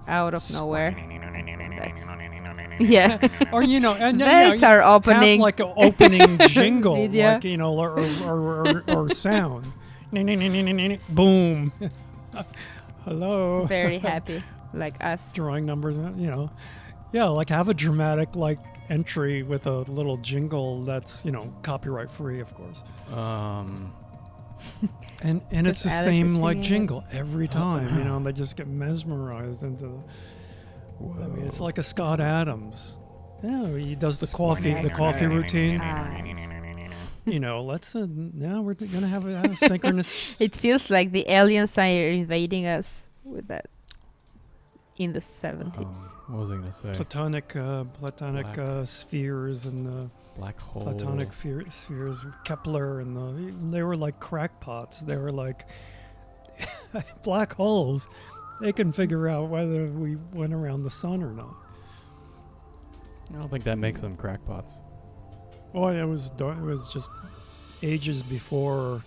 out of nowhere. Yeah. Or and That's our opening. have like an opening jingle, Video. like or sound. Boom. Hello. Very happy, like us. Drawing numbers, yeah, like have a dramatic like entry with a little jingle that's copyright free, of course. And it's the same like jingle every time. They just get mesmerized into the. I mean, it's like a Scott Adams. Yeah, he does the coffee routine. Let's now we're gonna have a synchronous. It feels like the aliens are invading us with that in the 70s. What was I gonna say? Platonic spheres and black hole. Platonic spheres, Kepler, and they were like crackpots. They were like black holes. They can figure out whether we went around the sun or not. I don't think that makes them crackpots. Oh, it was just ages before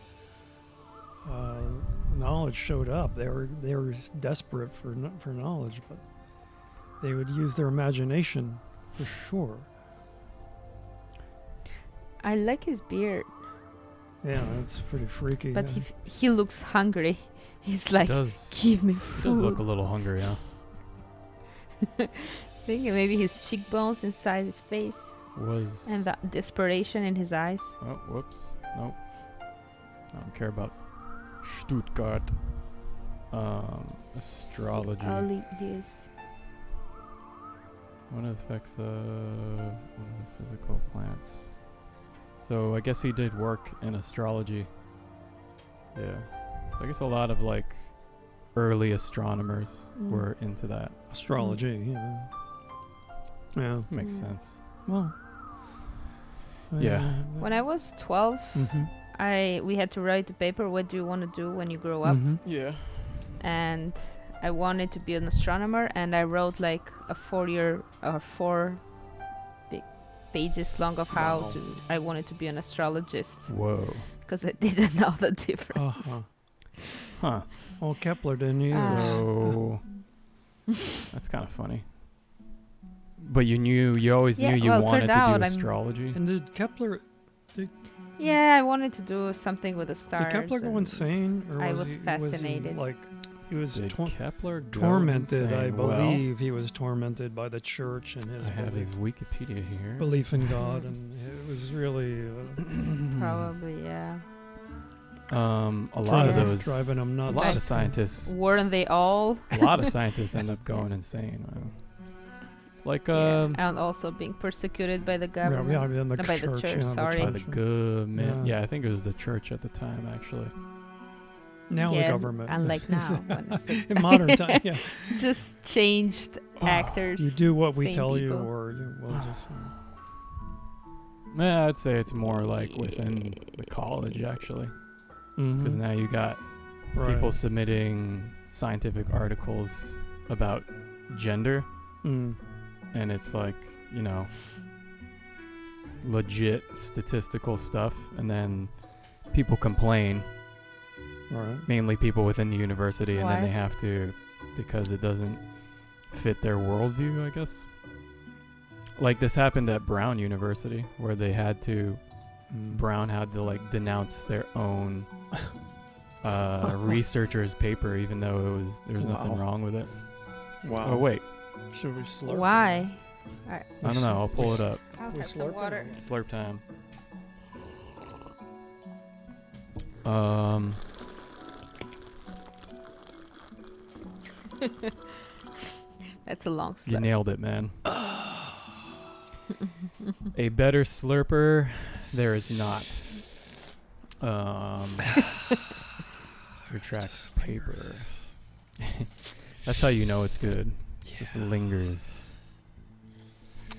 knowledge showed up. They were desperate for knowledge, but they would use their imagination for sure. I like his beard, Yeah, that's pretty freaky. but yeah. he looks hungry. He's like, does give me He food. does look a little hungry, huh? Thinking maybe his cheekbones inside his face and the desperation in his eyes. Oh, whoops. Nope. I don't care about Stuttgart. Astrology. Only use. What affects one of the physical plants? So I guess he did work in astrology. Yeah. So I guess a lot of like early astronomers were into that. Astrology, yeah. Makes sense. Well. Yeah. When I was 12, we had to write the paper, what do you want to do when you grow up? Yeah. And I wanted to be an astronomer, and I wrote like a 4 big pages long of how I wanted to be an astrologist. Whoa. Because I didn't know the difference. Huh. Well, Kepler didn't either. So that's kind of funny. But you always knew you well, wanted turned out to do I'm- astrology. And did Kepler Yeah, I wanted to do something with the stars. Did Kepler go and insane? Or I was was he, fascinated. He was Did Kepler go tormented, insane? I Well, believe. He was tormented by the church and his I have his Wikipedia here. belief in God, and it was really Probably, yeah. A lot of those, driving him nuts. a lot of scientists, Weren't they all? a lot of scientists end up going insane. Like Yeah, and also being persecuted by the government. yeah, the by the church, yeah, sorry. by the government. Yeah. Yeah, I think it was the church at the time actually. Now Yeah, the government. unlike now, when it's the- in modern time, yeah. Just changed actors. You do what we same tell you, people. or we'll just. Yeah, I'd say it's more like within the college actually, because now you got people submitting scientific articles about gender, and it's like legit statistical stuff, and then people complain. Right. Mainly people within the university, and then Why? they have to, because it doesn't fit their worldview, I guess. Like this happened at Brown University, where they had to, Brown had to like denounce their own researcher's paper, even though there's nothing wrong with it. Wow. Oh wait, Should we slurp? Why? I don't know. I'll pull it up. I'll We have some slurp it? water. Slurp time. That's a long You slip. nailed it, man. A better slurper there is not. Retracts paper. That's how you know it's good. Just lingers.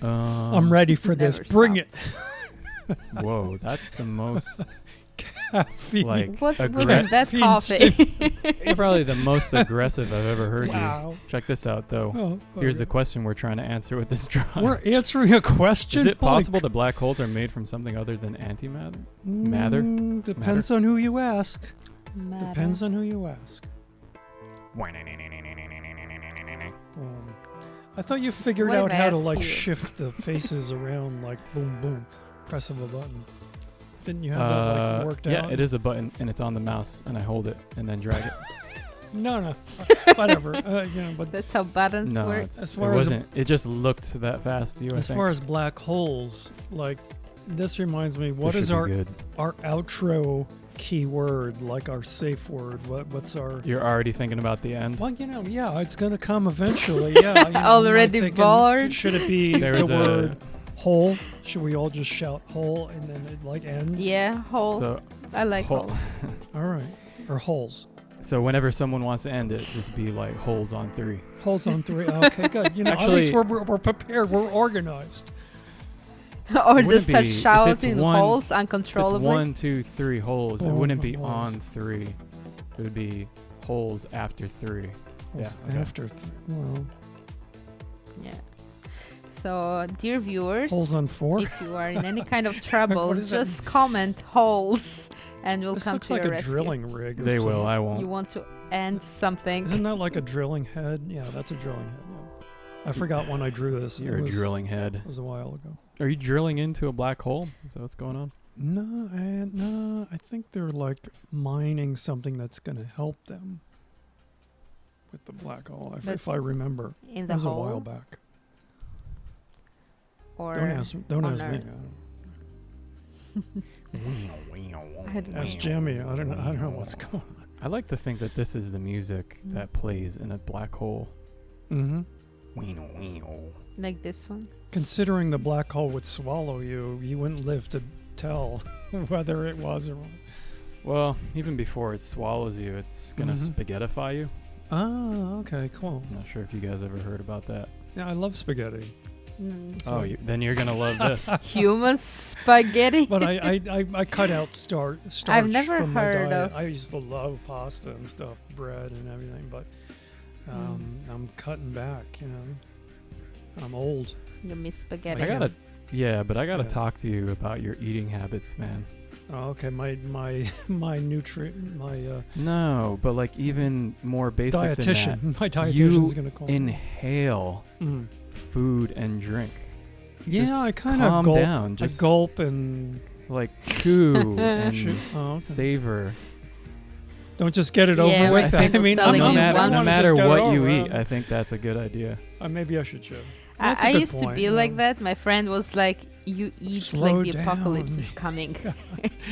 I'm ready for this. Never Bring stop. it. Whoa, that's the most Caffeine. like What was aggra- that Caffeine coffee? probably the most aggressive I've ever heard Wow. you. Check this out though. Oh, Here's okay. the question we're trying to answer with this drawing. We're answering a question. Is it possible that black holes are made from something other than antimatter? Matter? Depends on who you ask. Matter. Depends on who you ask. I thought you figured What out if I how to ask like you? shift the faces around, like boom, boom, press of a button. Didn't you have that like worked yeah, out? it is a button, and it's on the mouse, and I hold it and then drag it. No, whatever. But That's how buttons No, work. it As far as wasn't. It just looked that fast to you. as I think. far as black holes, like this reminds me, what This is should be good. our outro keyword, like our safe word? What's our? You're already thinking about the end. Well, yeah, it's gonna come eventually. Yeah, I'm Already thinking, bored? Should it be There the was a- word hole? Should we all just shout hole and then it like ends? Yeah, hole. So, I like hole. hole. All right. Or holes. so whenever someone wants to end it, just be like holes on 3. Holes on 3. Okay, good. At Actually- least we're prepared. We're organized. Or It just start wouldn't be- if it's shouting one- holes If it's uncontrollably. 1, 2, 3 holes, it Oh, wouldn't be holes. on 3. It would be holes after 3. Holes Yeah, okay. after. Well, Yeah. So, dear viewers, holes on 4. if you are in any kind of trouble, What is that? just comment holes and we'll This come looks to like your a rescue. drilling rig. or They will. something. I You won't. want to end something. Isn't that like a drilling head? Yeah, that's a drilling head. Yeah. I forgot when I drew this. You're it a was, drilling head. It was a while ago. Are you drilling into a black hole? Is that what's going on? No, I think they're like mining something that's going to help them with the black hole. If That's I remember, in that the was a hole? while back. Or Don't on ask me. Earth? I don't know. Ask Jimmy. I don't know what's going on. I like to think that this is the music that plays in a black hole. Mm-hmm. Like this one? Considering the black hole would swallow you, you wouldn't live to tell whether it was or not. Well, even before it swallows you, it's gonna Mhm. spaghettify you. Oh, okay, cool. I'm not sure if you guys ever heard about that. Yeah, I love spaghetti. Mm. Oh, then you're gonna love this. Human spaghetti? But I cut out starch I've never from my heard diet. of- I used to love pasta and stuff, bread and everything, but I'm cutting back, I'm old. You miss spaghetti. I gotta, yeah, but I gotta Yeah. talk to you about your eating habits, man. Oh, okay, my nutrient, No, but like even more basic than dietitian. My that. dietitian's You gonna call me. inhale Mm. food and drink. Yeah, Just I kind calm of gulp. down. I Just gulp and like chew and shoot. Oh, okay. savor. Don't just get it Yeah, over my with. friend I was mean, telling No me matter, once- no wanna matter just get it what you over. eat, I think that's a good idea. Maybe I should chill. That's a I good used to point, be yeah. like that. My friend was like, you eat Slow like the apocalypse down. is coming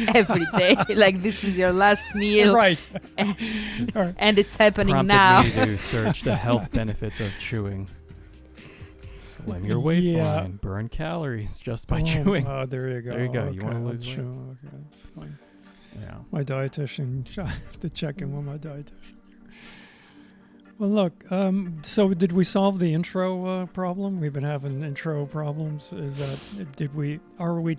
every day. Like this is your last meal. Right. Just Alright. And it's happening prompted now. me to search the health benefits of chewing. Slim your waistline, burn calories just by chewing. Oh, there you go. There you go. You Okay, wanna I'll lose weight? chew. Okay, fine. Yeah. My dietitian. I have to check in with my dietitian. Well, look. So, did we solve the intro problem? We've been having intro problems. Is that? Did we? Are we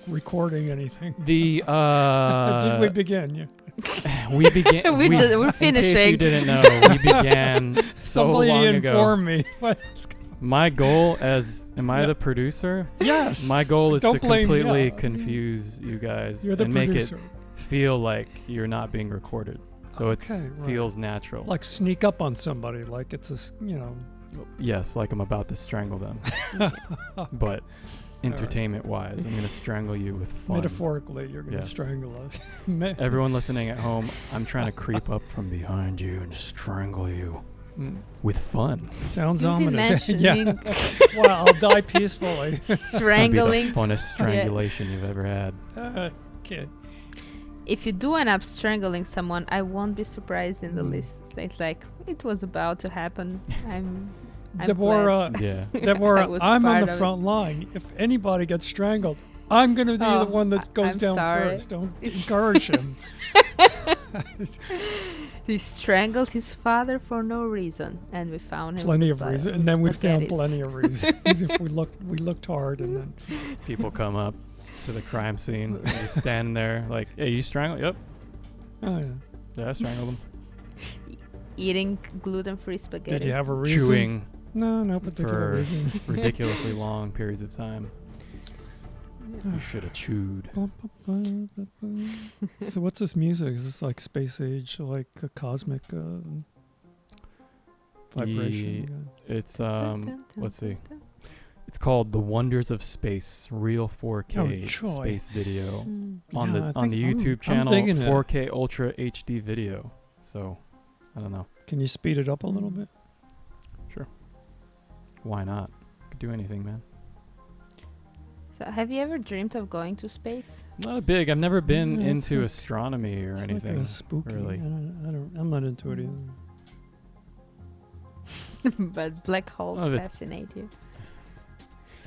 recording anything? The did we begin? Yeah. we began. We're we, just- we're In case finishing. you didn't know, we began so Somebody long ago. inform me. What's My goal am I Yeah. the producer? Yes. My goal is to Don't blame- completely yeah. confuse you guys You're the and make producer. it feel like you're not being recorded. So it Okay, right. feels natural. Like sneak up on somebody, like it's Yes, like I'm about to strangle them. But entertainment wise, I'm going to strangle you with fun. metaphorically, you're going to Yes. strangle us. Everyone listening at home, I'm trying to creep up from behind you and strangle you Mm. with fun. Sounds You've been ominous. yeah. mentioning Well, I'll die peacefully. strangling. It's gonna be the funnest strangulation you've ever had. Okay. If you do end up strangling someone, I won't be surprised in the Mm. list. It's like it was about to happen. I'm Deborah, Yeah. I Deborah, was I'm on part the of it. front line. If anybody gets strangled, I'm going to be the Oh, one that goes I'm down sorry. first. Don't encourage him. He strangled his father for no reason, and we found him. Plenty of by reasons. his And then we found spaghettis. plenty of reasons. If we looked hard and then People come up to the crime scene and just standing there like, hey, you strangled? Yep. oh, yeah. Yeah, I strangled him. Eating gluten-free spaghetti. Did you have a reason? Chewing No particular for reason. ridiculously long periods of time. You should have chewed. So what's this music? Is this like space age, like a cosmic vibration. It's let's see. It's called The Wonders of Space, Real 4K Space Video on the YouTube channel, 4K Ultra HD Video. So, I don't know. Can you speed it up a little bit? Sure. Why not? Could do anything, man. So have you ever dreamed of going to space? Not big. I've never been into like, astronomy or anything. Like spooky. Really. I'm not into it either. But black holes fascinate you.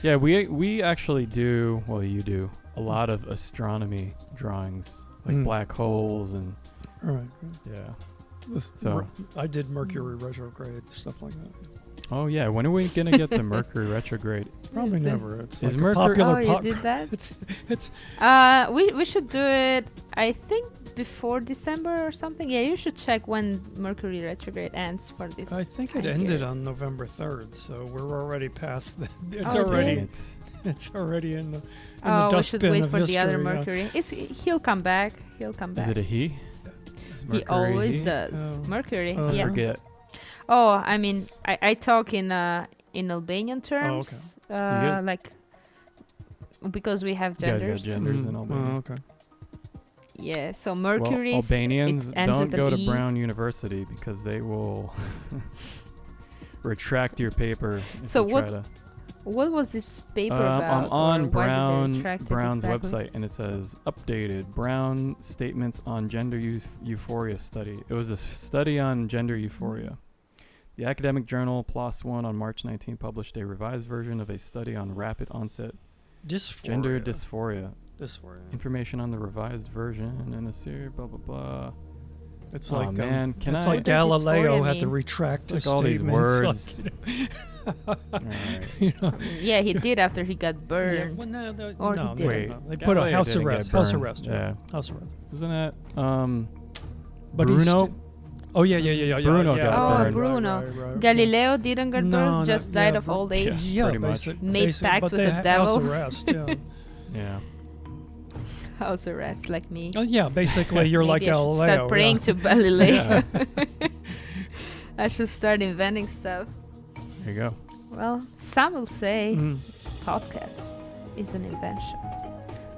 Yeah, we actually do. Well, you do a lot of astronomy drawings, like black holes and. Right. Yeah. So I did Mercury retrograde stuff like that. Oh yeah, when are we gonna get to Mercury retrograde? Probably never. It's is like Mercury? You did that? It's. We should do it. I think before December or something. Yeah, you should check when Mercury retrograde ends for this. I think it ended on November 3rd, so we're already past. It's already in the dustbin we should wait of for history, the other Mercury. He'll come back. He'll come back. Is it a he? He always does. Oh. Mercury. I forget. Oh, I mean, I talk in Albanian terms. Oh, okay. Like because we have genders. You guys got genders in Albania. Oh, okay. Yeah, so Mercury. Well, Albanians don't go to E. Brown University because they will retract your paper. So what was this paper about? I'm on Brown's exactly? website, and it says updated Brown statements on gender euphoria study. It was a study on gender euphoria. The academic journal PLOS One on March 19 published a revised version of a study on rapid onset gender dysphoria. Information on the revised version and a series, blah blah blah. It's like man, it's like Galileo had to retract his all these statements. words. Right. Yeah, he did after he got burned. Yeah, well, no, He didn't. They put a house arrest. House arrest. Yeah. House arrest. Wasn't that But Bruno? Bruno got burned. Bruno. Right. Galileo didn't get burned, just died of old age. Yeah, pretty much. Made pact with the devil. House arrest, yeah. Yeah. House arrest, like me. Oh yeah, basically you're like Maybe I should Galileo. start praying to Galileo. I should start inventing stuff. There you go. Well, some will say podcast is an invention.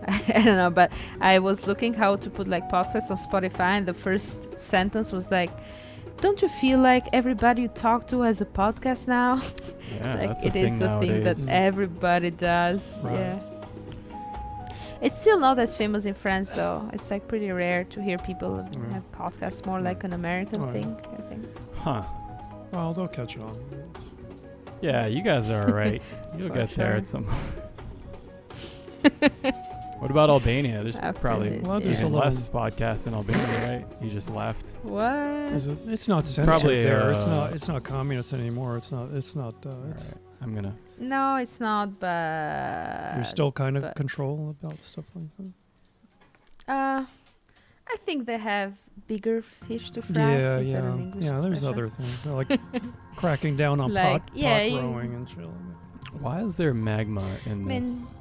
I don't know, but I was looking how to put like podcasts on Spotify, and the first sentence was like, "Don't you feel like everybody you talk to has a podcast now?" Yeah, like that's it is the thing that everybody does. Right. Yeah. It's still not as famous in France, though. It's like pretty rare to hear people have podcasts. More like an American thing, I think. Huh. Well, they'll catch on. Yeah, you guys are alright. You'll get there at some. What about Albania? There's After probably this, even less podcasts in Albania, right? You just left. What? It's not censored probably, there. It's not communist anymore. It's not. Right. I'm gonna. No, it's not. But There's still kind of control about stuff like that. I think they have bigger fish to fry. Yeah. There's expression? other things like cracking down on pot growing and shit like that. Why is there magma in this?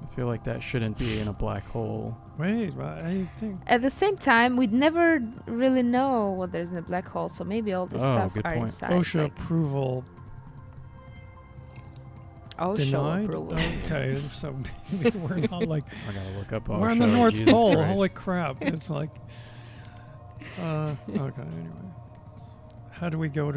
I feel like that shouldn't be in a black hole. Wait, I think. At the same time, we'd never really know what there's in a black hole, so maybe all this stuff good are point. inside. OSHA approval denied. Approval. Okay, so maybe we're not like. I gotta look up. We're on the North Pole. Holy crap! It's like. Okay. Anyway, how do we get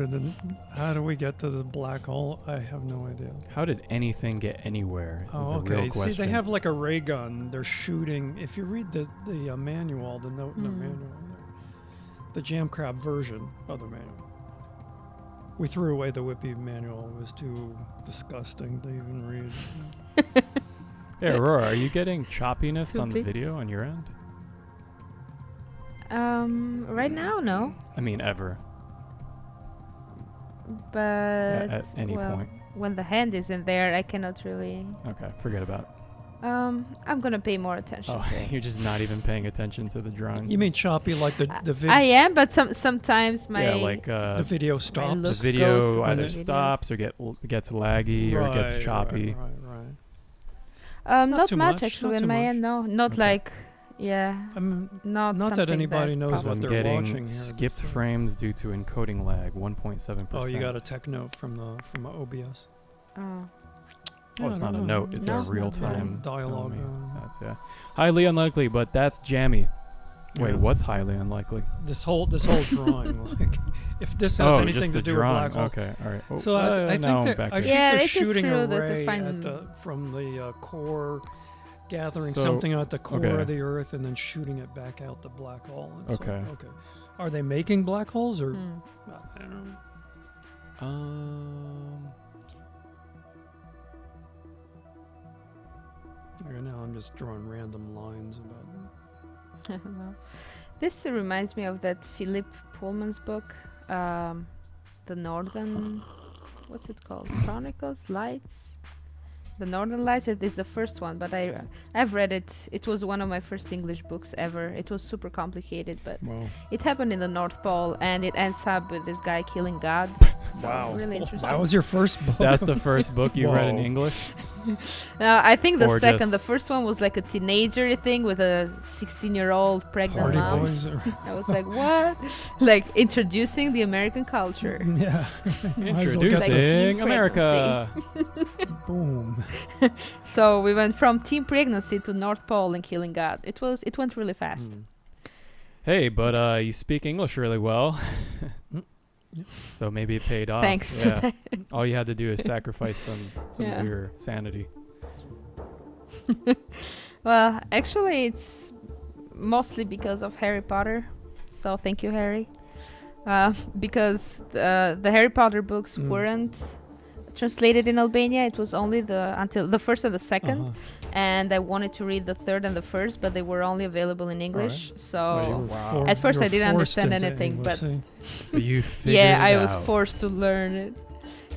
to the black hole? I have no idea. How did anything get anywhere? Is Oh, the real okay. question. See, they have like a ray gun. They're shooting. If you read the manual, the manual, the jam crab version of the manual. We threw away the Whippy manual. It was too disgusting to even read. Hey, Aurora, are you getting choppiness on the video on your end? Right now, no. I mean, ever. But At any point. when the hand is in there, I cannot really. Okay, forget about it. I'm gonna pay more attention. Oh, to it. you're just not even paying attention to the drawing. You mean choppy like the video? I am, but sometimes my the video stops. the video goes either the stops or gets laggy or gets choppy. Right. not too much much, actually not on too my much. end. No, not Okay. like Yeah. Not that anybody knows what I'm they're getting watching here. skipped frames due to encoding lag, 1.7%. Oh, you got a tech note from OBS. Oh. Oh, it's not a note. It's a real-time dialogue. Yeah. Highly unlikely, but that's jammy. Wait, what's highly unlikely? This whole drawing. Like, if this has anything to do with black holes. Okay, all right. Oh, So I think they're shooting a ray from the core, gathering something at the core of the Earth, and then shooting it back out the black hole. Okay. Are they making black holes or? I don't know. Okay, now I'm just drawing random lines about it. I don't know. This reminds me of that Philip Pullman's book, the Northern, what's it called? Chronicles, Lights. The Northern Lights. It is the first one, but I've read it. It was one of my first English books ever. It was super complicated, but it happened in the North Pole, and it ends up with this guy killing God. Wow, really interesting. That was your first book. That's the first book you read in English. I think the second. The first one was like a teenager thing with a 16-year-old pregnant mom. I was like, what? Like introducing the American culture. Yeah. Introducing America. Boom. So we went from teen pregnancy to North Pole and killing God. It went really fast. Hey, but you speak English really well. So maybe it paid off. Thanks. Yeah. All you had to do is sacrifice some of your sanity. Well, actually, it's mostly because of Harry Potter. So thank you, Harry. Because the Harry Potter books weren't translated in Albania. It was only until the first and the second, and I wanted to read the third and the first, but they were only available in English. Right. So at first I didn't understand anything, but you figured it I out. was forced to learn it.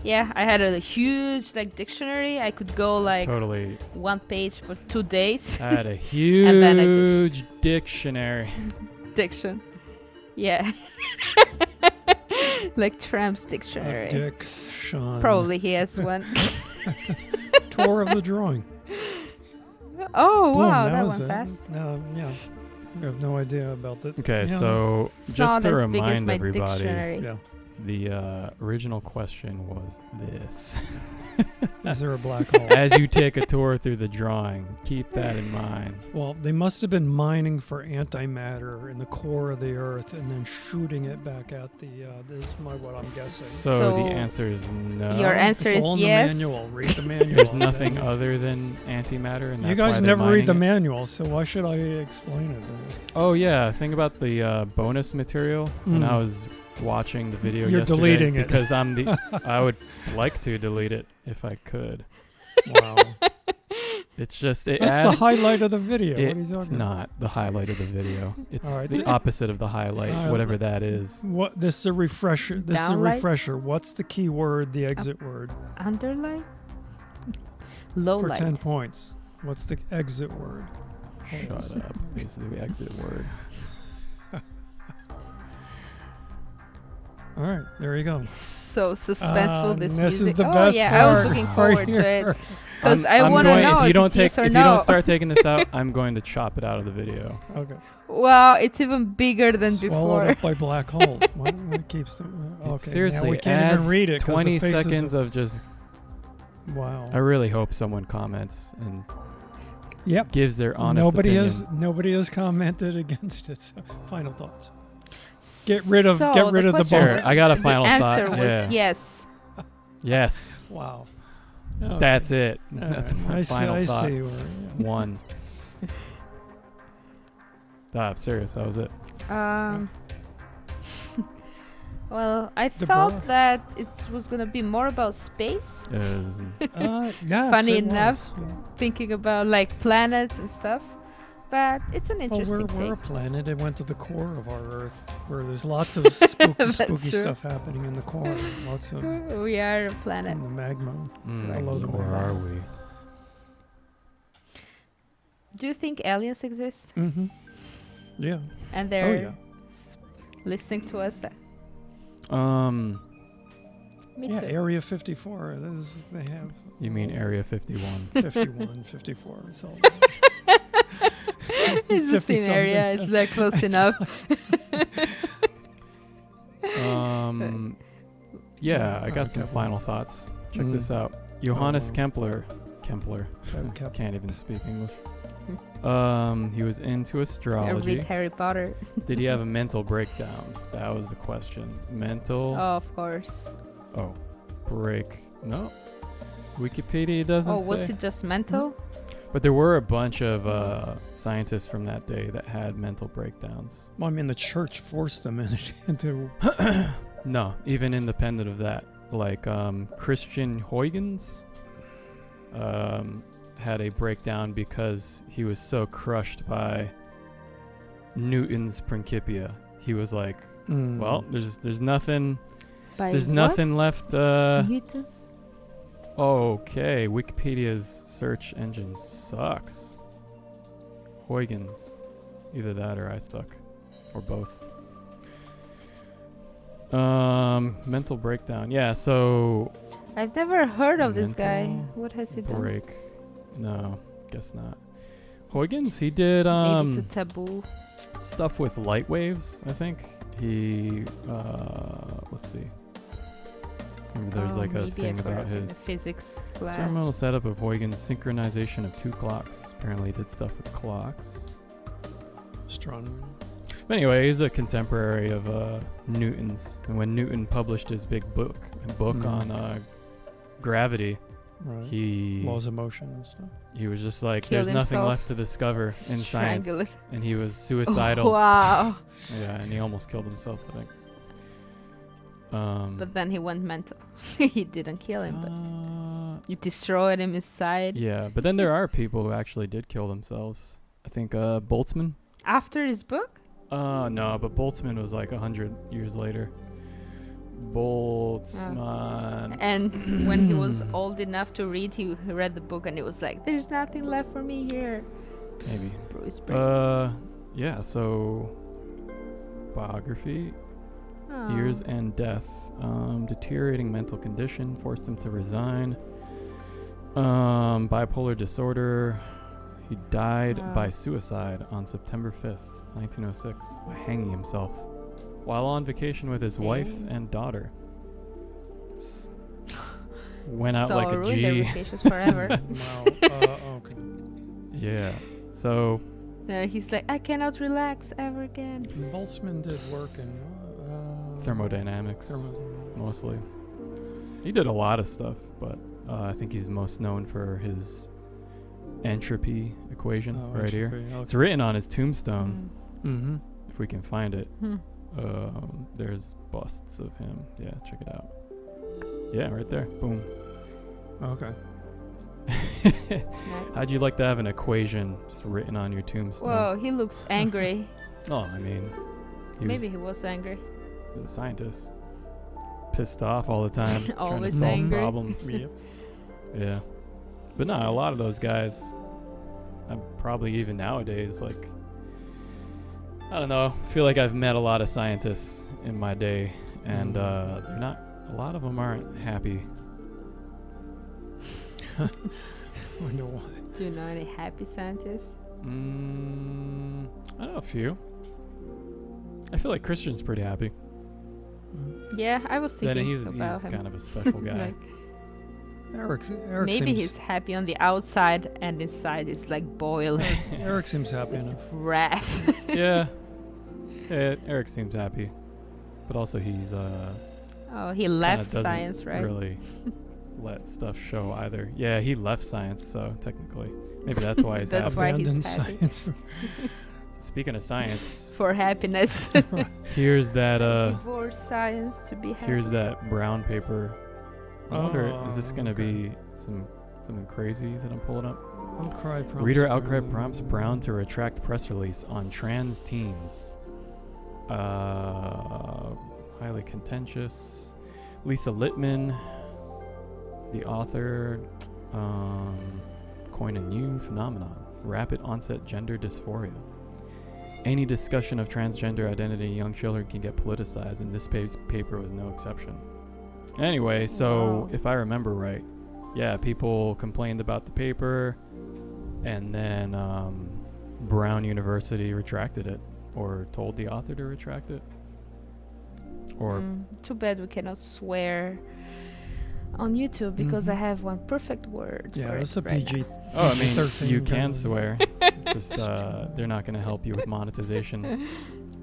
Yeah, I had a huge dictionary. I could go totally one page for 2 days. I had a huge dictionary. Diction. Yeah. Like Tramp's dictionary. Diction. Probably he has one. Tour of the drawing. Oh, boom, wow, that went fast. Yeah. I have no idea about that. Okay, so it's just not to as big as remind my everybody, dictionary. the original question was this. Is there a black hole? As you take a tour through the drawing, keep that in mind. Well, they must have been mining for antimatter in the core of the Earth and then shooting it back at the... this is what I'm guessing. So the answer is no. Your answer it's is all in yes. the manual. Read the manual. There's nothing other than antimatter, and that's you guys why never read the it? manual, so why should I explain it? Oh yeah, think about the bonus material. When I was watching the video You're yesterday, deleting it because I would like to delete it if I could. Wow. It's just that's the highlight of the video. What are you talking It's about? not the highlight of the video. It's All right. the opposite of the highlight, whatever that is. What? This is a refresher. This is a Downlight? refresher. What's the key word? The exit word. Underlight? Low For light. 10 points. What's the exit word? Shut up. Is the exit word. All right, there you go. So suspenseful, this music. Is the best I was part looking forward to it. Because I I'm want to going- know if you don't it's yes or if no. you don't start taking this out, I'm going to chop it out of the video. Okay. Wow, it's even bigger than Swallowed before. up by black holes. What keeps them? Okay. Seriously, now we can't adds even read it. 'cause the 20 faces seconds of just. Wow. I really hope someone comments and Yep. gives their honest Nobody opinion. Nobody has commented against it. So, final thoughts. Get rid of the question Sure, bullets. I got a final the thought. answer was yes. Yes. Wow. That's it. All That's right. my final thought. I see. One. Stop. Serious. That was it. Well, I The thought bar. that it was going to be more about space. Yes, Funny it was. enough. Yeah. Thinking about like planets and stuff. But it's an Well, interesting we're a thing. planet. It went to the core of our Earth, where there's lots of spooky That's true. stuff happening in the core. Lots of We are a planet. in the magma. Below the where magma. are we? Do you think aliens exist? Mm-hmm. Yeah. And Oh they're yeah. listening to us? Me Yeah. too. Area 54. They have. You mean Area 51? 51, 54. So. It's the same area. It's like close enough. Yeah, I got some final thoughts. Check this out. Johannes Kepler. Can't even speak English. He was into astrology. Read Harry Potter. Did he have a mental breakdown? That was the question. Mental. Oh, of course. Oh, no. Wikipedia doesn't say. Oh, was it just mental? But there were a bunch of scientists from that day that had mental breakdowns. Well, I mean, the church forced them into... No, even independent of that. Like Christian Huygens had a breakdown because he was so crushed by Newton's Principia. He was like, well, there's nothing... There's nothing left. Newton's? Okay, Wikipedia's search engine sucks. Huygens. Either that or I suck. Or both. Mental breakdown. Yeah, so... I've never heard of this guy. What has he done? No, guess not. Huygens, he did Maybe it's a taboo. stuff with light waves, I think. He, let's see. There's like a thing about his physics class. experimental setup of Huygens' synchronization of 2 clocks. Apparently he did stuff with clocks. Astronomy. But anyway, he's a contemporary of Newton's. And when Newton published his big book on gravity, right. he... Laws of motion and stuff. He was just like, Killed there's nothing himself. left to discover in science. And he was suicidal. Oh, wow. Yeah, and he almost killed himself, I think. But then he went mental. He didn't kill him, but you destroyed him inside. Yeah, but then there are people who actually did kill themselves. I think Boltzmann. After his book? No, but Boltzmann was like 100 years later. Boltzmann. And when he was old enough to read, he read the book and it was like, there's nothing left for me here. Maybe. Bruce Briggs. Yeah, so biography. Years and death. Deteriorating mental condition forced him to resign. Bipolar disorder. He died by suicide on September 5th, 1906, by hanging himself while on vacation with his wife and daughter. Went out so like a ruined G. their vacations forever. Wow. Okay. Yeah. So. He's like, I cannot relax ever again. Boltzmann did work in thermodynamics, mostly. He did a lot of stuff, but I think he's most known for his entropy equation here. It's written on his tombstone, if we can find it. There's busts of him. Yeah, check it out. Yeah, right there. Boom. Okay. Nice. How'd you like to have an equation just written on your tombstone? Whoa, he looks angry. Oh, I mean, Maybe he was angry. He's a scientist. Pissed off all the time. trying to solve angry. problems. Yeah. But no, a lot of those guys, probably even nowadays, like, I don't know, I feel like I've met a lot of scientists in my day, and they're not, a lot of them aren't happy. Wonder why. Do you know any happy scientists? I know a few. I feel like Christian's pretty happy. Yeah, I was thinking he's about him. kind of a special guy. Like, Eric maybe seems, he's happy on the outside and inside is like boiling. Eric seems happy enough. Wrath. Yeah, Eric seems happy, but also he's he left doesn't science, right? really let stuff show either. Yeah, he left science, so technically maybe that's why he's That's happy. why he's Abandoned happy. science. Speaking of science, For happiness. here's that Divorce science to be happy. here's that brown paper. I wonder, is this gonna be something crazy that I'm pulling up? Reader outcry prompts Brown to retract press release on trans teens. Highly contentious. Lisa Littman, the author, coin a new phenomenon: rapid onset gender dysphoria. Any discussion of transgender identity in young children can get politicized, and this paper was no exception. Anyway, so if I remember right, yeah, people complained about the paper, and then Brown University retracted it, or told the author to retract it. Or too bad we cannot swear on YouTube because I have one perfect word. Yeah, for it's it a right PG. now. oh, I mean, 13 you kind can of- swear. Just they're not going to help you with monetization.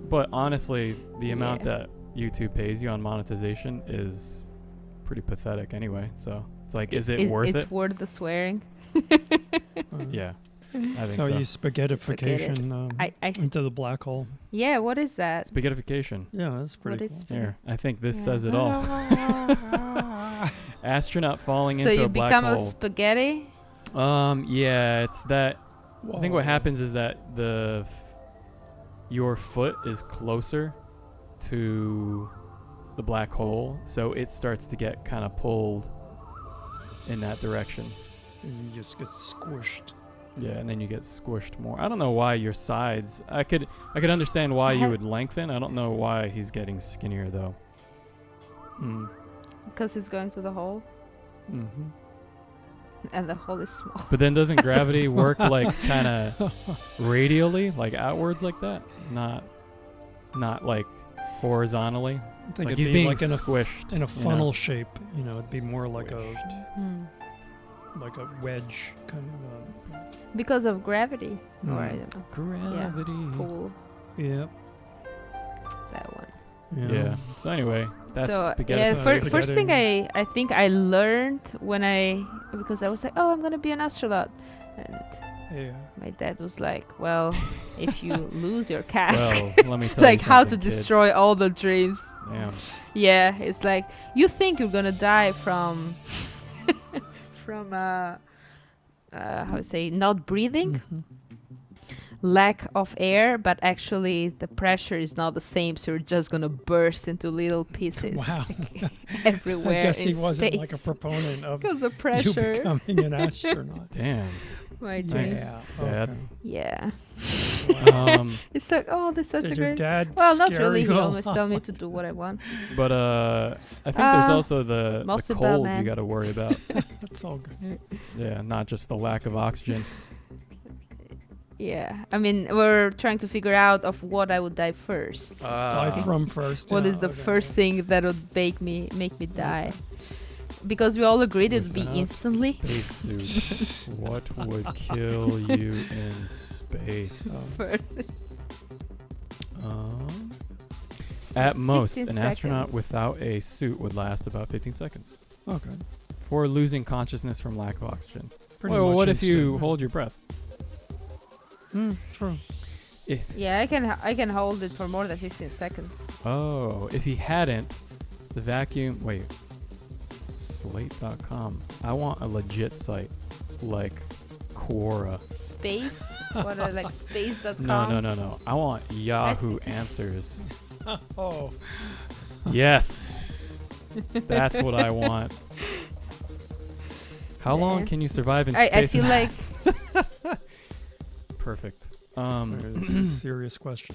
But honestly, the amount Yeah. that YouTube pays you on monetization is pretty pathetic anyway. So it's like, is it worth it's it? worth the swearing. Yeah, I think So so. you spaghettification I into the black hole. yeah. What is that? Spaghettification. Yeah, that's pretty What is cool. Here, I think this Yeah. says it all. Astronaut falling So into you a black become a hole. spaghetti. Yeah, it's that. I think what Whoa. happens is that your foot is closer to the black hole, so it starts to get kind of pulled in that direction. And you just get squished. Yeah, and then you get squished more. I don't know why your sides. I could understand why you would lengthen. I don't know why he's getting skinnier though. Because he's going to the hole, Mm-hmm. and the hole is small. But then doesn't gravity work like kind of radially, like outwards like that? Not like horizontally. I think Like it'd he's be being like squished in a you know? funnel shape. You know, it'd be more like a wedge kind of. Because of gravity, or I Mm. don't know, Gravity. pool. Yep. That one. Yeah. So anyway, that's so spaghetti. yeah, spaghetti. first thing I think I learned because I was like, oh, I'm gonna be an astronaut, and Yeah. my dad was like, well, if you lose your cask, Well, let me tell like you how to something, kid. destroy all the dreams. Damn. Yeah, it's like you think you're gonna die from how to say, not breathing, lack of air, but actually the pressure is not the same, so you're just gonna burst into little pieces Wow. everywhere I guess he in wasn't space. like a proponent of Because of you pressure. becoming an astronaut. Damn. My Nice. dreams. Dad. Okay. Yeah. Um, It's like, oh, that's such a Did your great. dad Well, not scare really. you He a always lot? tell me to do what I want. but I think there's also the mostly cold Batman. you got to worry about. That's all good. Yeah, not just the lack of oxygen. Yeah. I mean, we're trying to figure out of what I would die first. Die from first. What yeah, is the okay. first thing that would make me die? Because we all agreed it would be Without instantly. Spacesuit, what would kill you in space? First. At most, 15 an astronaut seconds. without a suit would last about 15 seconds. Okay. For losing consciousness from lack of oxygen. Pretty Well, much what if you instant. hold your breath? True. Yeah, I can hold it for more than 15 seconds. Oh, if he hadn't, the vacuum. Wait. Slate.com. I want a legit site like Quora. Space? What are like space.com? No. I want Yahoo Answers. Oh. Yes. That's what I want. How long Man. can you survive in I space? feel like Perfect. This is a serious question.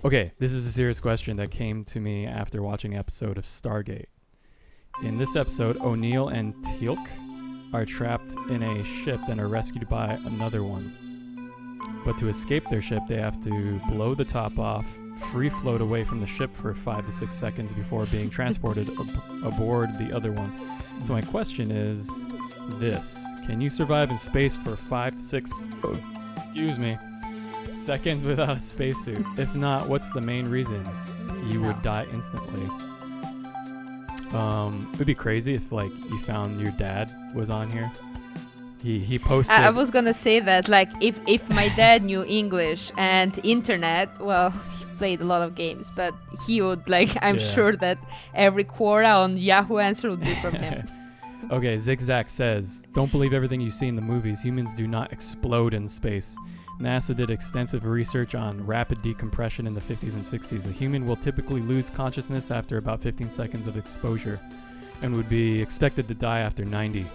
Okay, this is a serious question that came to me after watching an episode of Stargate. In this episode, O'Neill and Teal'c are trapped in a ship and are rescued by another one. But to escape their ship, they have to blow the top off, free float away from the ship for 5 to 6 seconds before being transported aboard the other one. So my question is this. Can you survive in space for 5 to 6 seconds without a spacesuit? If not, what's the main reason you would die instantly? It'd be crazy if like you found your dad was on here. He posted. I was gonna say that like if my dad knew English and internet, well, he played a lot of games, but he would like I'm Yeah. sure that every Quora on Yahoo Answer would be from him. Okay, Zigzag says, don't believe everything you see in the movies. Humans do not explode in space. NASA did extensive research on rapid decompression in the 50s and 60s. A human will typically lose consciousness after about 15 seconds of exposure and would be expected to die after 90.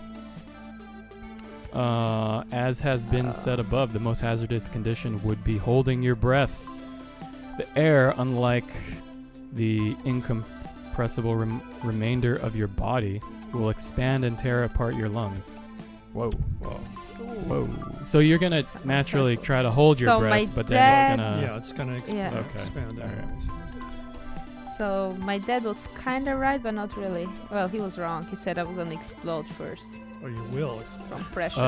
As has been said above, the most hazardous condition would be holding your breath. The air, unlike the incompressible remainder of your body, will expand and tear apart your lungs. Whoa. Whoa. Whoa. So you're going to Some naturally circles. try to hold your So breath, my but then it's dad- going to... Yeah, it's gonna Yeah. Okay. expand out. Alright. So my dad was kind of right, but not really. Well, he was wrong. He said I was gonna explode first Or you will. from pressure.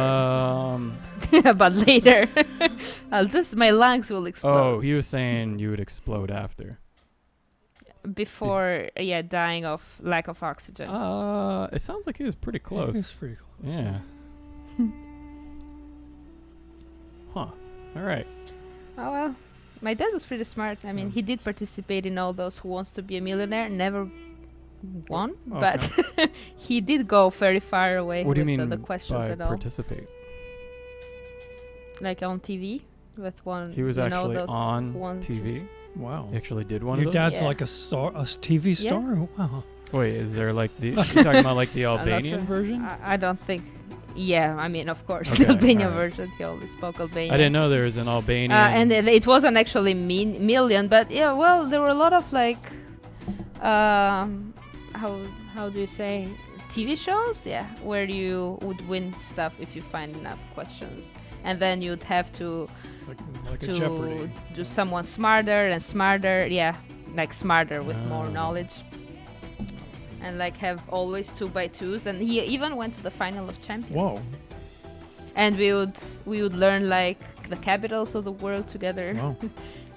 But later, my lungs will explode. Oh, he was saying you would explode after. Before, dying of lack of oxygen. It sounds like he was pretty close. It's pretty close. Yeah. Huh. All right. Oh well, my dad was pretty smart. I mean, Yeah. he did participate in all those Who Wants to Be a Millionaire. Never won, Okay. but he did go very far away. What do you with mean the questions by and all? participate? Like on TV with one. He was you know, actually those on Who Want to- TV. Wow. He actually did one Your of those. dad's Yeah. like a star, a TV star. Wow. Wait, is there like the? You're talking about like the I'm not Albanian sure. version? I don't think. Yeah, I mean, of course, Okay, the Albanian alright. version. He always spoke Albanian. I didn't know there was an Albanian. And it wasn't actually million, but yeah, well, there were a lot of like, how do you say, TV shows? Yeah, where you would win stuff if you find enough questions, and then you'd have to Like a Jeopardy. do someone smarter and smarter. Yeah, like smarter with more Ah. knowledge. And like have always 2x2s, and he even went to the final of champions. Whoa. And we would learn like the capitals of the world together. Wow.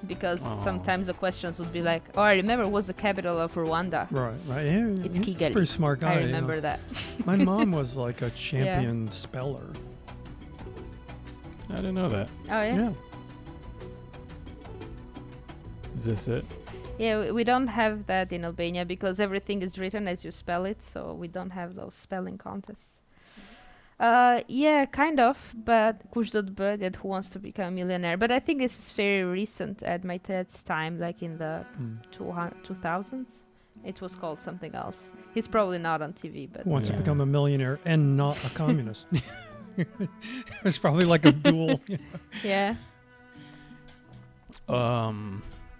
Because Oh. sometimes the questions would be like, oh, I remember what's the capital of Rwanda. Right. Right. Yeah, It's he's a Kigali. pretty smart guy. I you remember know. that. My mom was like a champion speller. I didn't know that. Oh yeah. Yeah. Is this it? Yeah, we don't have that in Albania because everything is written as you spell it, so we don't have those spelling contests. Yeah, kind of, but kush do të bëhet, that Who Wants to Become a Millionaire. But I think this is very recent at my dad's time, like in the 2000s. It was called something else. He's probably not on TV, but Who wants Yeah. to become a millionaire and not a communist? It's probably like a duel. yeah.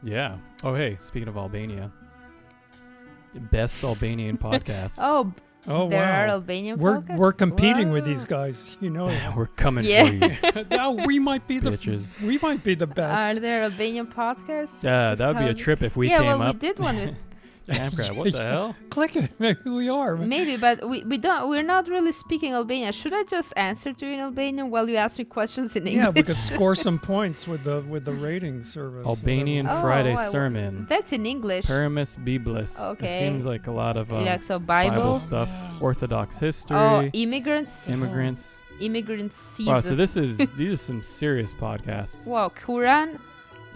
Yeah. Oh, hey, speaking of Albania, best Albanian podcast. Oh, Oh there are wow. Albanian We're podcasts? competing with Wow. these guys. You know that. We're coming Yeah. for you, Now we might be bitches. we might be the Are best. there Albanian podcasts? Yeah, that would be a How- trip if we yeah, came well, up. we did one with Camcrab, what the hell? Click it. Maybe we are. maybe, but we're not really speaking Albanian. Should I just answer to you in Albanian while you ask me questions in Yeah, English? we could score some points with the rating service. Albanian Oh, Friday I w- sermon. That's in English. Paramus Biblis. Okay. It seems like a lot of Like so Bible Bible. stuff. Orthodox history. Oh, immigrants. Immigrants. Immigrant season. Wow, so these are some serious podcasts. Wow, Quran.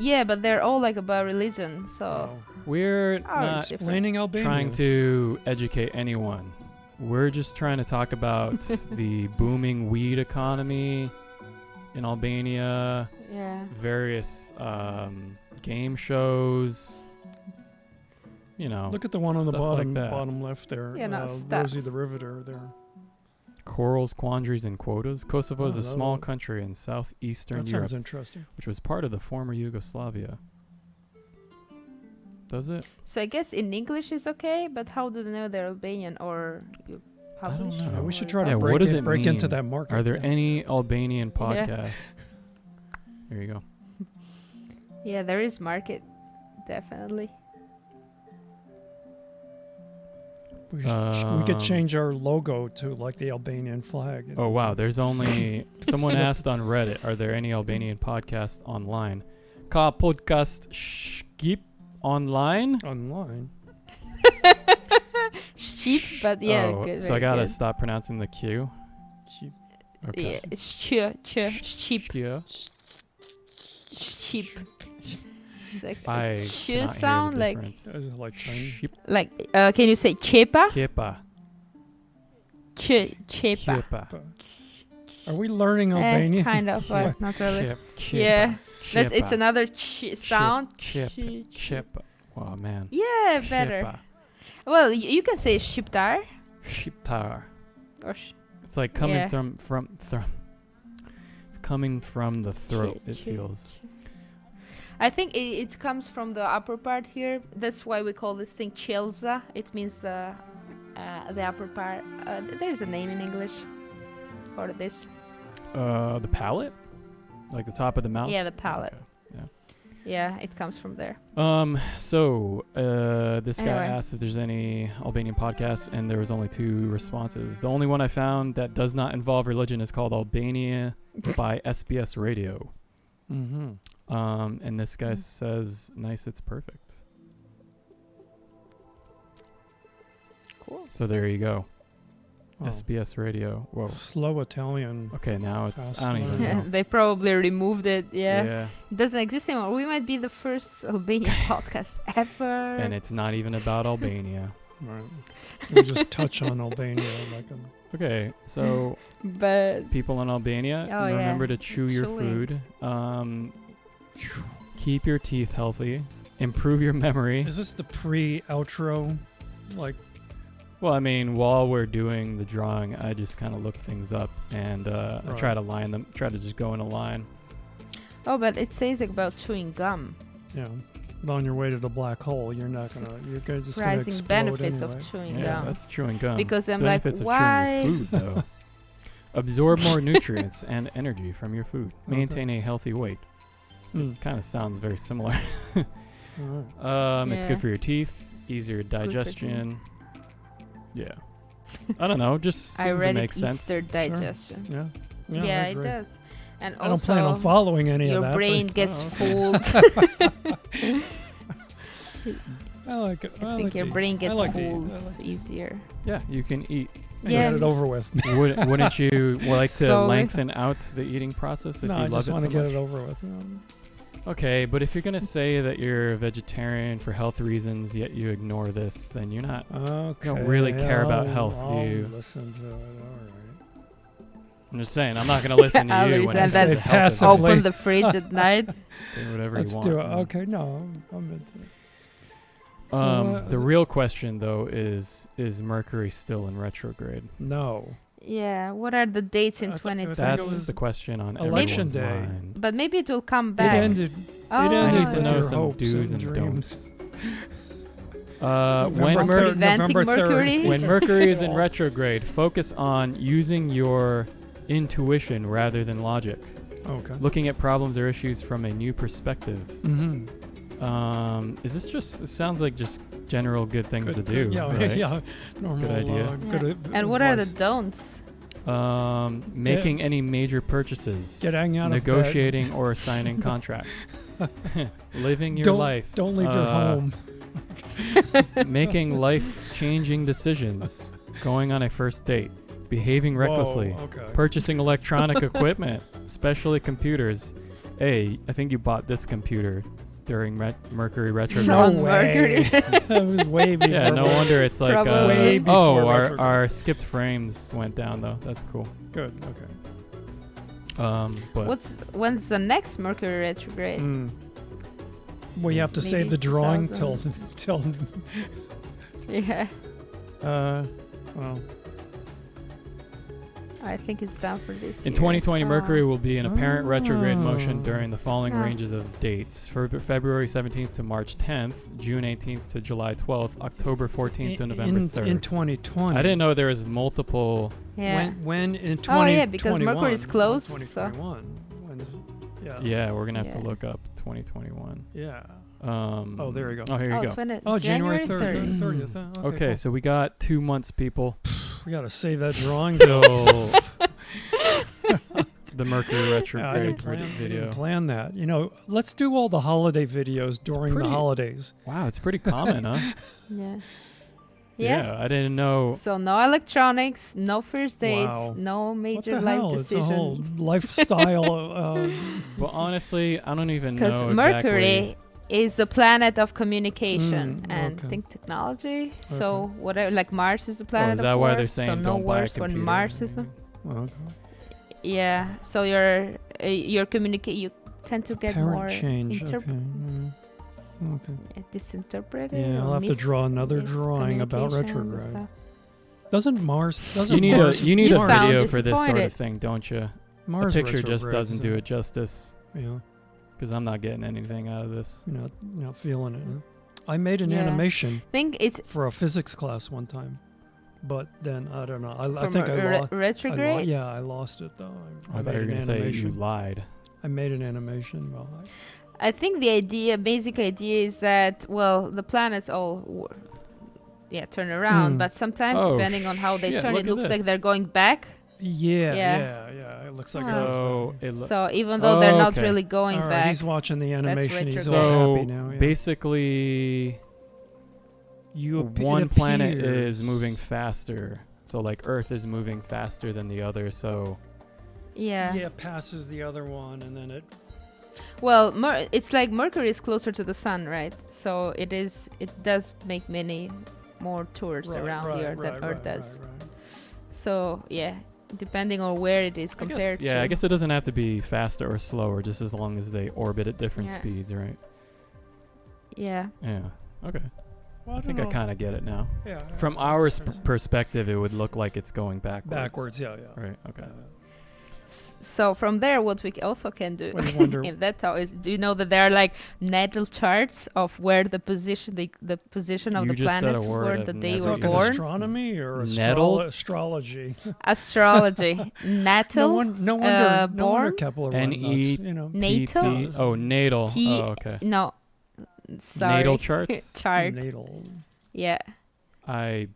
Yeah, but they're all like about religion. So Oh. We're it's not different. Explaining Albania. trying to educate anyone. We're just trying to talk about the booming weed economy in Albania, yeah. various game shows. You know, Look at the one on the stuff like bottom that. bottom left there. Yeah, no, stuff. Rosie the Riveter there. corals, quandaries, and quotas. Kosovo is Oh, a that small one- country in southeastern That Europe, sounds interesting. which was part of the former Yugoslavia. Does it? So I guess in English is okay, but how do they know they're Albanian or you I don't publish? know. Yeah, or we should try to Yeah, break, what does in- it break into mean? that market. Are there Yeah. any Albanian Yeah. podcasts? There you go. Yeah, there is market, definitely. We could change our logo to like the Albanian flag. you Oh know. wow, there's only someone asked on Reddit, are there any Albanian podcasts online? Ka podcast skip online? Online. Cheap, but yeah, oh, good. so I very gotta good. stop pronouncing the Q. Cheap. Okay. Yeah, it's cheap. Yeah. Cheap. It's like I a cannot chew hear the sound, like difference. Is it like tiny? can you say chepa? Kepa. Chepa. Kepa. Are we learning Albanian? Kind of, Yeah. but not really. Kepa. Yeah, that's it's Kepa. another sound. Kepa. Kepa. Wow, man. Yeah, better. Kepa. Well, you can say shiptar Shiptar. or It's like coming Yeah. from it's coming from the throat, it Chi- feels. I think it comes from the upper part here. That's why we call this thing chelza. It means the upper part. There's a name in English. part of this? The palate? Like the top of the mouth? Yeah, the palate. Okay. Yeah, it comes from there. So this guy Anyway. asked if there's any Albanian podcasts, and there was only 2 responses. The only one I found that does not involve religion is called Albania by SBS Radio. Mm-hmm. And this guy says, nice, it's perfect. Cool. So there you go. Oh. SBS Radio. Whoa. Slow Italian. Okay, now it's, Fast I don't even learner. know. They probably removed it. Yeah. Yeah. It doesn't exist anymore. We might be the first Albanian podcast ever. And it's not even about Albania. Right. We just touch on Albania like a... Okay, so But people in Albania, Oh, yeah. remember to chew your Chewing. food. Keep your teeth healthy. Improve your memory. Is this the pre-outro? Like, Well, I mean, while we're doing the drawing, I just kind of look things up and I try to line them, try to just go in a line. but it says about chewing gum. yeah, on your way to the black hole, you're just gonna Rising explode benefits anyway. of chewing Yeah, gum. that's chewing gum. Because I'm Benefits like, of why? chewing your food, though. Absorb more nutrients and energy from your food. Maintain a healthy weight. Mm. Kind of sounds very similar. All right. It's Yeah. good for your teeth, easier digestion. Yeah. I don't know, just seems I to read make it sense. Easter digestion. Yeah. Yeah, I it agree. does. And I don't plan on also, following any of your that. brain but gets Oh, fooled. I like it. I think your to eat. brain I gets like to eat. fooled I like to eat. easier. Yeah, you can eat. I Yeah. Get it over with. Wouldn't you like to So- lengthen out the eating process if No, you I love just it want so to get much? it over with. Okay, but if you're gonna say that you're a vegetarian for health reasons, yet you ignore this, then you're not. Okay. don't really care about health, do I'll you? listen to it. All right. I'm just saying, I'm not gonna listen to I'll you when listen it says to a that. health Passively. advice. Open the fridge at night. Do whatever Let's you want. do it. Mm. Okay, no, I'm into it. So, The real question though is Mercury still in retrograde? No. Yeah, what are the dates in I thought- I think it 2020? That's was the question on Election everyone's day. mind. But maybe it will come It back. ended. Oh, it I ended need to with know your some hopes do's and dreams. don'ts. When November Mer- third- Preventing November 3rd. Mercury? when Mercury is in retrograde, focus on using your intuition rather than logic, Okay. looking at problems or issues from a new perspective. Mm-hmm. Is this just? It sounds like just general good things to do. Yeah, right? yeah. Normal. idea. Yeah. Good And what are the advice. don'ts? Making Yes. any major purchases, Getting out of bed. negotiating or signing contracts, living your Don't- life. Don't leave your home. Making life-changing decisions, going on a first date, behaving recklessly, Whoa, okay. purchasing electronic equipment, especially computers. Hey, I think you bought this computer during Mercury retrograde. No On way. Mercury. That was way before. Yeah, no wonder it's like, Probably. Way before our retrograde. skipped frames went down though. That's cool. Good. Okay. But When's the next Mercury retrograde? Well, you have to save Maybe the drawing till 2000. Yeah, well, I think it's done for this in year. 2020, Mercury will be in apparent retrograde motion Oh. during the following Ah. ranges of dates: February 17th to March 10th, June 18th to July 12th, October 14th to November 3rd. in 2020. I didn't know there was multiple. Yeah. When in 2021. Oh, yeah, because Mercury is closed, so- 2021. When's, yeah. Yeah, we're gonna have to Yeah. look up 2021. Yeah. Oh, there you go. Oh, here you go. January 3rd. 30th. Okay, cool. so we got 2 months, people, We got to save that drawing. till the Mercury Yeah, I retrograde didn't video. plan that. Let's do all the holiday videos during pretty- the holidays. Wow, it's pretty common, huh? Yeah. Yeah, I didn't know. So no electronics, no first dates, Wow. no What major the life hell? It's a whole decisions. lifestyle. Well, honestly, I don't even Because know Mercury is the planet of communication and okay. think technology. So whatever, like Mars is the planet is of that why war, they're so saying no don't buy a wars when computer? Mars is. Well, Yeah. So your communicate. You tend to get parent more change. Okay. Okay. disinterpreted. Yeah, or I'll have to draw another drawing about miscommunication and retrograde. stuff. Doesn't Mars? Doesn't You need Mars, a you need You a sound video for this sort of disappointed. thing, don't you? Mars A picture just retrograde, doesn't do isn't it justice. Yeah, Because I'm not getting anything out of this. you're not feeling it. Huh? I made an Yeah. animation I think it's for a physics class one time. but then I don't know. I From think I lost. retrograde. I lost it though. I thought you were going to say you lied. I made an animation. Well, I think the basic idea is that, well, the planets all turn around, but sometimes depending on how they turn, it looks like they're going back. Yeah. It looks like so even though they're not really going back, he's watching the animation. He's so all happy now. Yeah. Basically, one planet is moving faster. So like Earth is moving faster than the other. So it passes the other one, and then it. Well, it's like Mercury is closer to the sun, right? So it does make many more tours around the Earth than Earth does. Right. So depending on where it is compared to. Yeah, I guess it doesn't have to be faster or slower, just as long as they orbit at different speeds, right? Yeah. Yeah. Okay. Well, I think I kind of get it now. Yeah. From our perspective, it would look like it's going backwards. Backwards, yeah. Right. Okay. So from there, what we also can do in that talk is, do you know that there are like natal charts of where the position of the planets were the day you were born? Astronomy or astrology? Astrology. Natal. No wonder Kepler went nuts, Natal. Oh, natal. Okay. No. Sorry. Natal charts. Natal. Yeah. I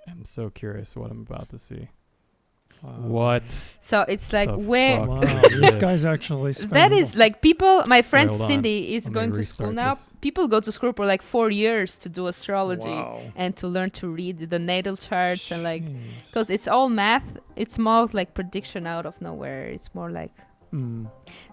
am so curious what I'm about to see. What? So it's like where? Wow, this guy's actually. That is like people. My friend Cindy is Let going to school now. People go to school for like 4 years to do astrology and to learn to read the natal charts and like, because it's all math. It's more like prediction out of nowhere. It's more like.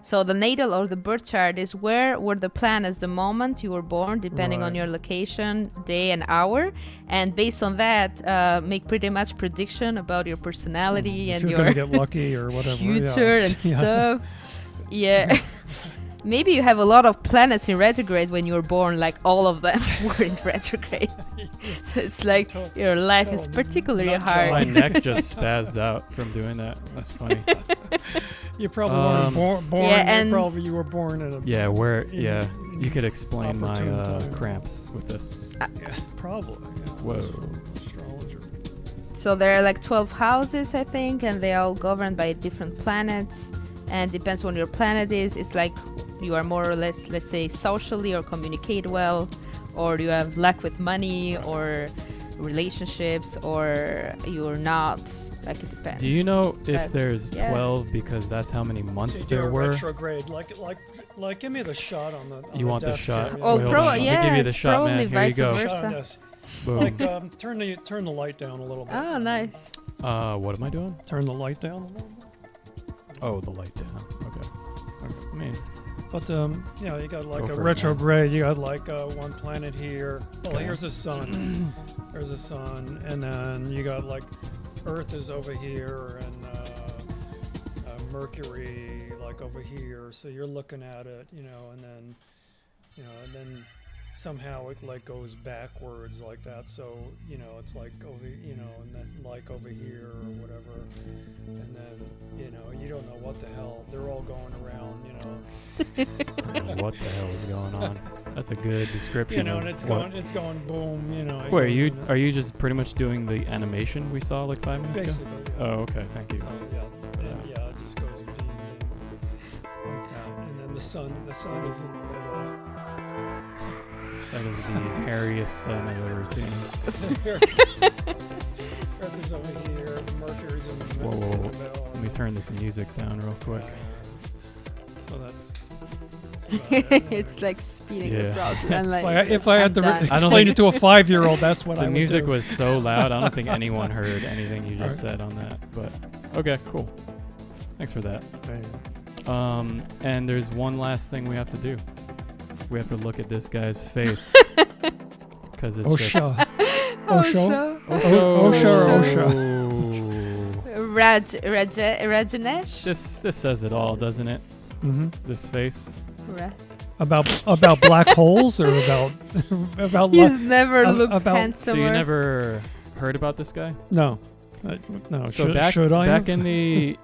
So the natal or the birth chart is where were the planets the moment you were born, depending on your location, day and hour, and based on that make pretty much prediction about your personality and your gonna get lucky or whatever future and stuff. Yeah. Maybe you have a lot of planets in retrograde when you were born, like all of them were in retrograde. So it's like your life is particularly hard. My neck just spazzed out from doing that. That's funny. You probably weren't born. Yeah, and you were born in a. You could explain my cramps with this. Probably. Yeah. Whoa. Astrologer. So there are like 12 houses, I think, and they all governed by different planets. And depends on your planet is. It's like you are more or less, let's say, socially or communicate well, or you have luck with money or relationships, or you're not. Like it depends. Do you know if there's 12 because that's how many months there were? Retrograde, like, give me the shot on the. You want the shot? Oh, Let me give you the shot, man. Here you go. Boom. Like, turn the light down a little bit. Oh, nice. What am I doing? Turn the light down a little bit. Oh, the light down. Okay. I mean, but you got like a retrograde. You got like one planet here. Well, here's the sun. There's the sun, and then you got like Earth is over here, and Mercury like over here. So you're looking at it, and then somehow it like goes backwards like that. So it's like over, and then like over here or whatever, and then you don't know what the hell. They're all going around, What the hell is going on? That's a good description. And it's going boom. Wait, are you just pretty much doing the animation we saw like 5 minutes ago? Basically. Yeah. Oh, okay. Thank you. Yeah, it just goes beam like that, and then the sun is in the middle. That is the hairiest sun I've ever seen. Earth is over here, Mercury's in the middle. Whoa. Let me turn this music down real quick. So that's... It's like speeding the process. And like, if I had to explain it to a 5-year-old, that's what I would do. The music was so loud, I don't think anyone heard anything you just said on that. But, okay, cool. Thanks for that. And there's one last thing we have to do. We have to look at this guy's face. Because it's Osho. Osho. Rajanesh? This says it all, doesn't it? Mm-hmm. This face. About black holes or about He's never looked handsomer. So you never heard about this guy? No. No. So back in the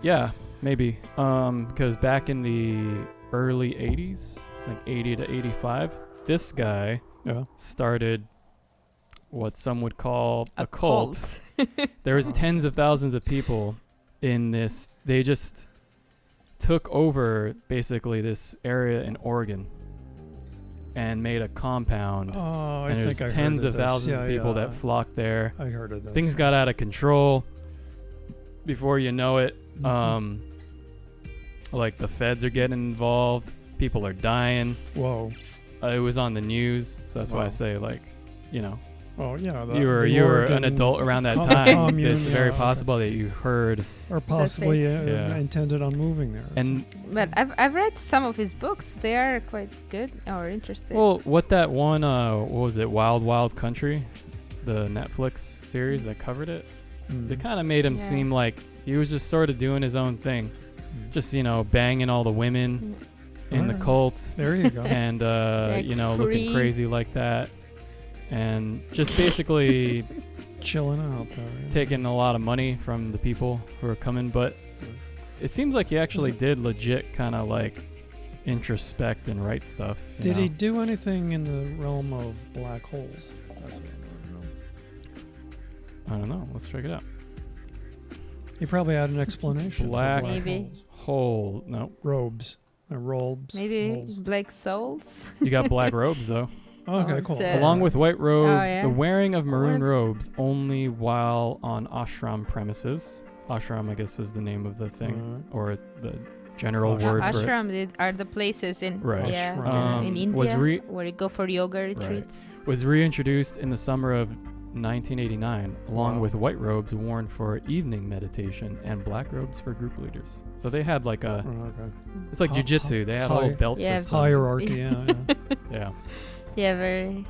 maybe because back in the early 80s, like 80 to 85, this guy started what some would call a cult. There was tens of thousands of people in this. They just took over basically this area in Oregon and made a compound. Oh, and there's tens of thousands of people that flocked there. I heard of this. Things got out of control. Before you know it, like the feds are getting involved. People are dying. Whoa. It was on the news, so that's why I say, like, you know. Oh yeah. You were an adult around that time. It's very possible that you heard. Or possibly intended on moving there. But I've read some of his books. They are quite good or interesting. Well, what that one, what was it, Wild Wild Country? The Netflix series that covered it? They kind of made him seem like he was just sort of doing his own thing. Just, you know, banging all the women in the cult. There you go. And, you know, looking crazy like that. And just basically chilling out there. Taking a lot of money from the people who are coming. But it seems like he actually did legit kind of like introspect and write stuff. Did he do anything in the realm of black holes? That's what I don't know. Let's check it out. He probably had an explanation. Black maybe holes. No. Robes. Robes. Maybe holes. black souls. You got black robes though. Okay, cool. Along with white robes, the wearing of maroon robes only while on ashram premises. Ashram, I guess, is the name of the thing, or the general word for it. Ashram are the places in in India where you go for yoga retreats. Was reintroduced in the summer of 1989, along with white robes worn for evening meditation and black robes for group leaders. So they had like a, it's like jujitsu. They had a whole belt system. Hierarchy, yeah. Yeah, very.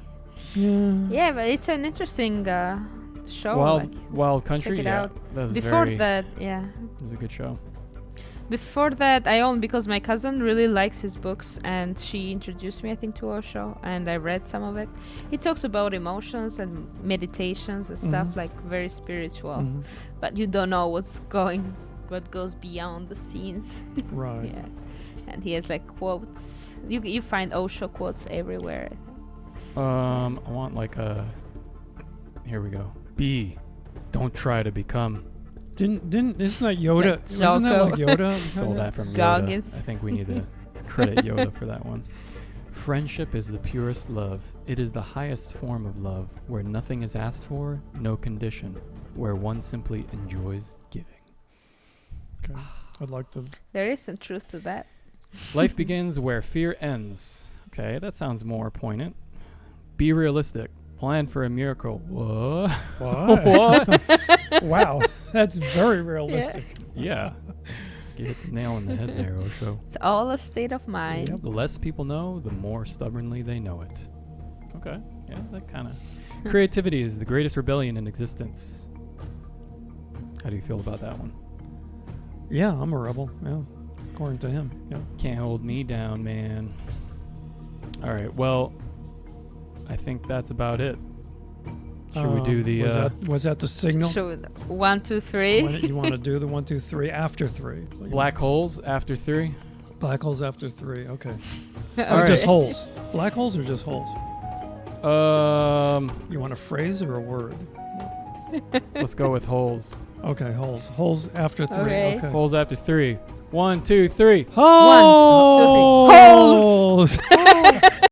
Yeah, but it's an interesting show. Wild Country. Check it out. That's Before that, it was a good show. Before that, I owned because my cousin really likes his books, and she introduced me, I think, to Osho, and I read some of it. He talks about emotions and meditations and stuff, like very spiritual, but you don't know what goes beyond the scenes. Right. Yeah, and he has like quotes. You find Osho quotes everywhere. I want like a. Here we go. Be, don't try to become. Isn't that Yoda? Wasn't that like Yoda? Stole that from Yoda. Goggins. I think we need to credit Yoda for that one. Friendship is the purest love. It is the highest form of love, where nothing is asked for, no condition, where one simply enjoys giving. Okay. I'd like to. There is some truth to that. Life begins where fear ends. Okay, that sounds more poignant. Be realistic. Plan for a miracle. What? What? Wow, that's very realistic. Yeah. Get it the nail in the head there, Osho. It's all a state of mind. Yep. The less people know, the more stubbornly they know it. Okay. Yeah, that kind of. Creativity is the greatest rebellion in existence. How do you feel about that one? Yeah, I'm a rebel. Yeah, according to him. Yeah. Can't hold me down, man. All right. Well, I think that's about it. Should we do the... was that the signal? 1, 2, 3. You want to do the 1, 2, 3 after 3? Black holes after 3? Black holes after 3, okay. Or just holes? Black holes or just holes? You want a phrase or a word? Let's go with holes. Okay, holes. Holes after 3, Okay. okay. Holes after 3. 1, 2, 3. Holes! Holes!